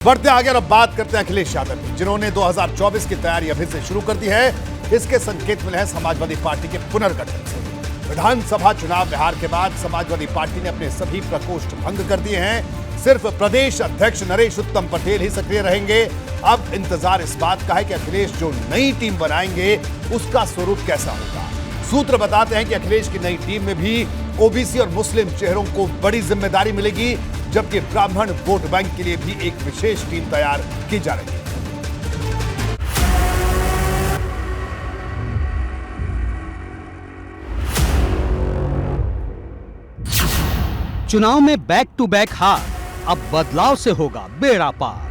बढ़ते आगे और अब बात करते हैं अखिलेश यादव की, जिन्होंने 2024 की तैयारी अभी से शुरू कर दी है। इसके संकेत मिले हैं समाजवादी पार्टी के पुनर्गठन से। विधानसभा चुनाव बिहार के बाद समाजवादी पार्टी ने अपने सभी प्रकोष्ठ भंग कर दिए हैं। सिर्फ प्रदेश अध्यक्ष नरेश उत्तम पटेल ही सक्रिय रहेंगे। अब इंतजार इस बात का है कि अखिलेश जो नई टीम बनाएंगे उसका स्वरूप कैसा होगा। सूत्र बताते हैं कि अखिलेश की नई टीम में भी ओबीसी और मुस्लिम चेहरों को बड़ी जिम्मेदारी मिलेगी, जबकि ब्राह्मण वोट बैंक के लिए भी एक विशेष टीम तैयार की जा रही है। चुनाव में बैक टू बैक हार, अब बदलाव से होगा बेड़ा पार।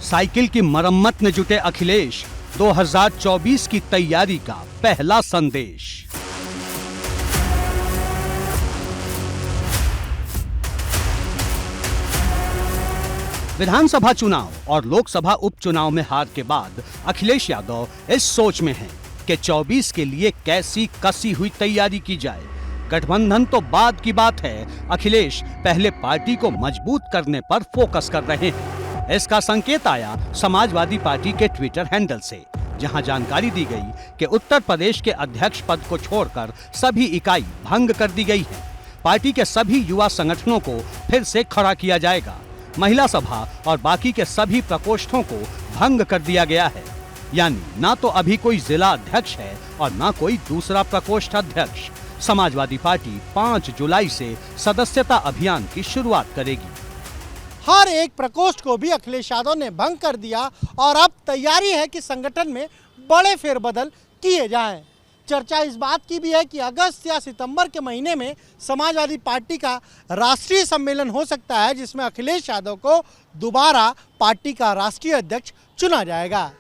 साइकिल की मरम्मत में जुटे अखिलेश, 2024 की तैयारी का पहला संदेश। विधानसभा चुनाव और लोकसभा उपचुनाव में हार के बाद अखिलेश यादव इस सोच में हैं कि 24 के लिए कैसी कसी हुई तैयारी की जाए। गठबंधन तो बाद की बात है, अखिलेश पहले पार्टी को मजबूत करने पर फोकस कर रहे हैं। इसका संकेत आया समाजवादी पार्टी के ट्विटर हैंडल से, जहां जानकारी दी गई कि उत्तर प्रदेश के अध्यक्ष पद को छोड़कर सभी इकाई भंग कर दी गई है। पार्टी के सभी युवा संगठनों को फिर से खड़ा किया जाएगा। महिला सभा और बाकी के सभी प्रकोष्ठों को भंग कर दिया गया है। यानी ना तो अभी कोई जिला अध्यक्ष है और ना कोई दूसरा प्रकोष्ठ अध्यक्ष। समाजवादी पार्टी 5 जुलाई से सदस्यता अभियान की शुरुआत करेगी। हर एक प्रकोष्ठ को भी अखिलेश यादव ने भंग कर दिया और अब तैयारी है कि संगठन में बड़े फेरबदल किए जाएं। चर्चा इस बात की भी है कि अगस्त या सितंबर के महीने में समाजवादी पार्टी का राष्ट्रीय सम्मेलन हो सकता है, जिसमें अखिलेश यादव को दोबारा पार्टी का राष्ट्रीय अध्यक्ष चुना जाएगा।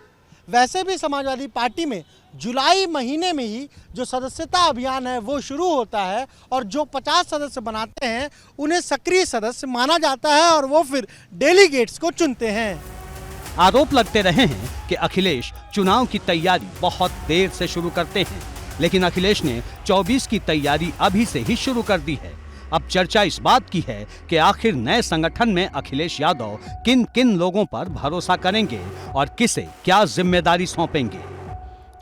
वैसे भी समाजवादी पार्टी में जुलाई महीने में ही जो सदस्यता अभियान है वो शुरू होता है और जो 50 सदस्य बनाते हैं उन्हें सक्रिय सदस्य माना जाता है और वो फिर डेलीगेट्स को चुनते हैं। आरोप लगते रहे हैं कि अखिलेश चुनाव की तैयारी बहुत देर से शुरू करते हैं, लेकिन अखिलेश ने 24 की तैयारी अभी से ही शुरू कर दी है। अब चर्चा इस बात की है कि आखिर नए संगठन में अखिलेश यादव किन किन लोगों पर भरोसा करेंगे और किसे क्या जिम्मेदारी सौंपेंगे।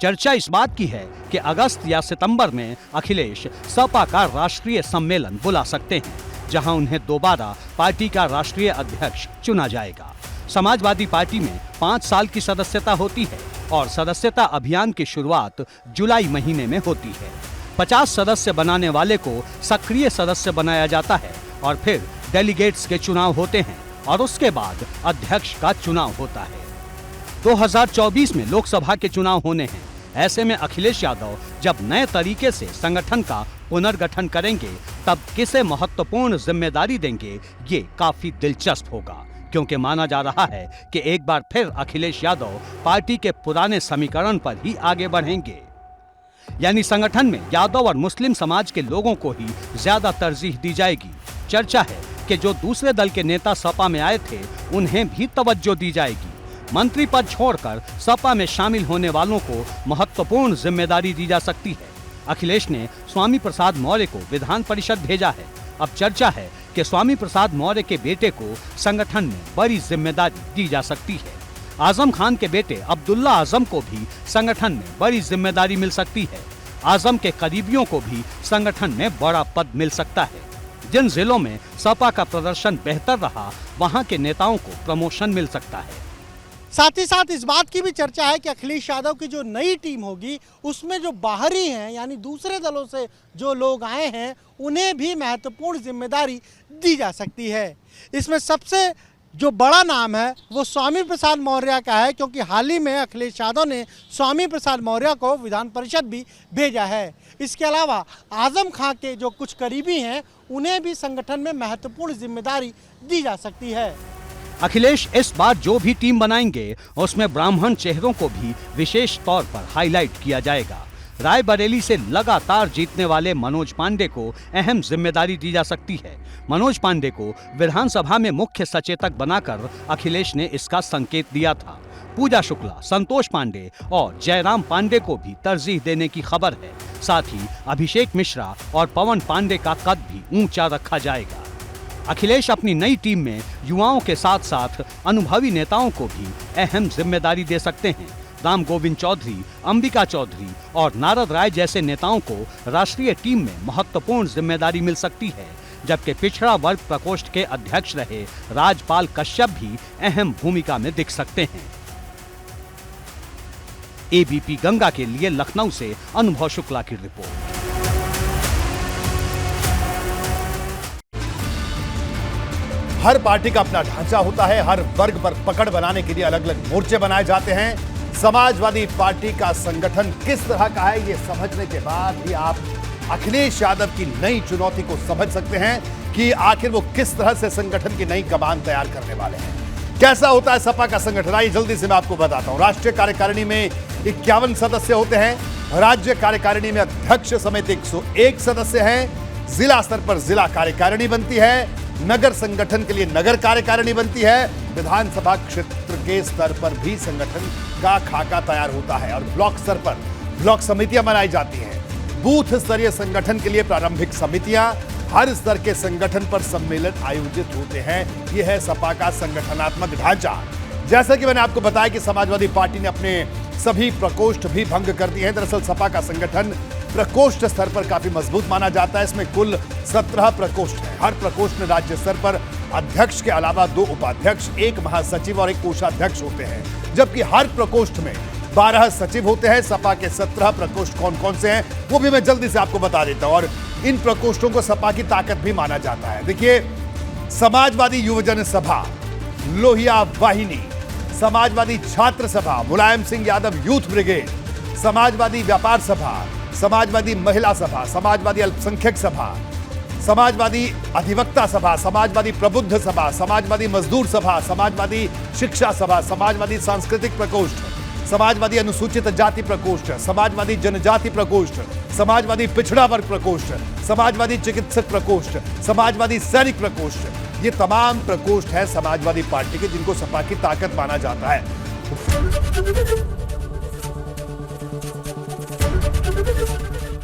चर्चा इस बात की है कि अगस्त या सितंबर में अखिलेश सपा का राष्ट्रीय सम्मेलन बुला सकते हैं, जहां उन्हें दोबारा पार्टी का राष्ट्रीय अध्यक्ष चुना जाएगा। समाजवादी पार्टी में 5 साल की सदस्यता होती है और सदस्यता अभियान की शुरुआत जुलाई महीने में होती है। 50 सदस्य बनाने वाले को सक्रिय सदस्य बनाया जाता है और फिर डेलीगेट्स के चुनाव होते हैं और उसके बाद अध्यक्ष का चुनाव होता है। 2024 में लोकसभा के चुनाव होने हैं। ऐसे में अखिलेश यादव जब नए तरीके से संगठन का पुनर्गठन करेंगे, तब किसे महत्वपूर्ण जिम्मेदारी देंगे, ये काफी दिलचस्प होगा, क्योंकि माना जा रहा है कि एक बार फिर अखिलेश यादव पार्टी के पुराने समीकरण पर ही आगे बढ़ेंगे। यानी संगठन में यादव और मुस्लिम समाज के लोगों को ही ज्यादा तरजीह दी जाएगी। चर्चा है कि जो दूसरे दल के नेता सपा में आए थे उन्हें भी तवज्जो दी जाएगी। मंत्री पद छोड़कर सपा में शामिल होने वालों को महत्वपूर्ण जिम्मेदारी दी जा सकती है। अखिलेश ने स्वामी प्रसाद मौर्य को विधान परिषद भेजा है। अब चर्चा है कि स्वामी प्रसाद मौर्य के बेटे को संगठन में बड़ी जिम्मेदारी दी जा सकती है। आजम खान के बेटे अब्दुल्ला आजम को भी संगठन में बड़ी जिम्मेदारी मिल सकती है। आजम के करीबियों को भी संगठन में बड़ा पद मिल सकता है। जिन जिलों में सपा का प्रदर्शन बेहतर रहा, वहां के नेताओं को प्रमोशन मिल सकता है। साथ ही साथ इस बात की भी चर्चा है कि अखिलेश यादव की जो नई टीम होगी उसमें जो बाहरी हैं, यानी दूसरे दलों से जो लोग आए हैं, उन्हें भी महत्वपूर्ण जिम्मेदारी दी जा सकती है। इसमें सबसे जो बड़ा नाम है वो स्वामी प्रसाद मौर्य का है, क्योंकि हाल ही में अखिलेश यादव ने स्वामी प्रसाद मौर्य को विधान परिषद भी भेजा है। इसके अलावा आजम खां के जो कुछ करीबी हैं उन्हें भी संगठन में महत्वपूर्ण जिम्मेदारी दी जा सकती है। अखिलेश इस बार जो भी टीम बनाएंगे उसमें ब्राह्मण चेहरों को भी विशेष तौर पर हाईलाइट किया जाएगा। रायबरेली से लगातार जीतने वाले मनोज पांडे को अहम जिम्मेदारी दी जा सकती है। मनोज पांडे को विधानसभा में मुख्य सचेतक बनाकर अखिलेश ने इसका संकेत दिया था। पूजा शुक्ला, संतोष पांडे और जयराम पांडे को भी तरजीह देने की खबर है। साथ ही अभिषेक मिश्रा और पवन पांडे का कद भी ऊंचा रखा जाएगा। अखिलेश अपनी नई टीम में युवाओं के साथ साथ अनुभवी नेताओं को भी अहम जिम्मेदारी दे सकते हैं। राम गोविंद चौधरी, अंबिका चौधरी और नारद राय जैसे नेताओं को राष्ट्रीय टीम में महत्वपूर्ण जिम्मेदारी मिल सकती है, जबकि पिछड़ा वर्ग प्रकोष्ठ के अध्यक्ष रहे राजपाल कश्यप भी अहम भूमिका में दिख सकते हैं। एबीपी गंगा के लिए लखनऊ से अनुभव शुक्ला की रिपोर्ट। हर पार्टी का अपना ढांचा होता है, हर वर्ग पर पकड़ बनाने के लिए अलग अलग मोर्चे बनाए जाते हैं। समाजवादी पार्टी का संगठन किस तरह का है, ये समझने के बाद ही आप अखिलेश यादव की नई चुनौती को समझ सकते हैं कि आखिर वो किस तरह से संगठन की नई कमान तैयार करने वाले हैं। कैसा होता है सपा का संगठन, आइए जल्दी से मैं आपको बताता हूं। राष्ट्रीय कार्यकारिणी में 51 सदस्य होते हैं। राज्य कार्यकारिणी में अध्यक्ष समेत 101 सदस्य हैं। जिला स्तर पर जिला कार्यकारिणी बनती है। नगर संगठन के लिए नगर कार्यकारिणी बनती है। विधानसभा क्षेत्र के स्तर पर भी संगठन का खाका तैयार होता है और ब्लॉक स्तर पर ब्लॉक समितियां बनाई जाती हैं। बूथ स्तरीय संगठन के लिए प्रारंभिक समितियां, हर स्तर के संगठन पर सम्मेलन आयोजित होते हैं। यह है सपा का संगठनात्मक ढांचा। जैसा कि मैंने आपको बताया कि समाजवादी पार्टी ने अपने सभी प्रकोष्ठ भी भंग कर दिए हैं। दरअसल सपा का संगठन प्रकोष्ठ स्तर पर काफी मजबूत माना जाता है। इसमें कुल 17 प्रकोष्ठ हैं। हर प्रकोष्ठ में राज्य स्तर पर अध्यक्ष के अलावा 2 उपाध्यक्ष, 1 महासचिव और 1 कोषाध्यक्ष होते हैं, जबकि हर प्रकोष्ठ में 12 सचिव होते हैं। सपा के 17 प्रकोष्ठ कौन कौन से हैं वो भी मैं जल्दी से आपको बता देता हूं और इन प्रकोष्ठों को सपा की ताकत भी माना जाता है। देखिए, समाजवादी युवजन सभा, लोहिया वाहिनी, समाजवादी छात्र सभा, मुलायम सिंह यादव यूथ ब्रिगेड, समाजवादी व्यापार सभा, समाजवादी महिला सभा, समाजवादी अल्पसंख्यक सभा, समाजवादी अधिवक्ता सभा, समाजवादी प्रबुद्ध सभा, समाजवादी मजदूर सभा, समाजवादी शिक्षा सभा, समाजवादी सांस्कृतिक प्रकोष्ठ, समाजवादी अनुसूचित जाति प्रकोष्ठ, समाजवादी जनजाति प्रकोष्ठ, समाजवादी पिछड़ा वर्ग प्रकोष्ठ, समाजवादी चिकित्सक प्रकोष्ठ, समाजवादी सैनिक प्रकोष्ठ। ये तमाम प्रकोष्ठ है समाजवादी पार्टी के, जिनको सपा की ताकत माना जाता है।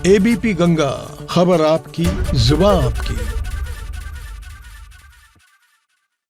एबीपी गंगा, खबर आपकी, जुबान आपकी।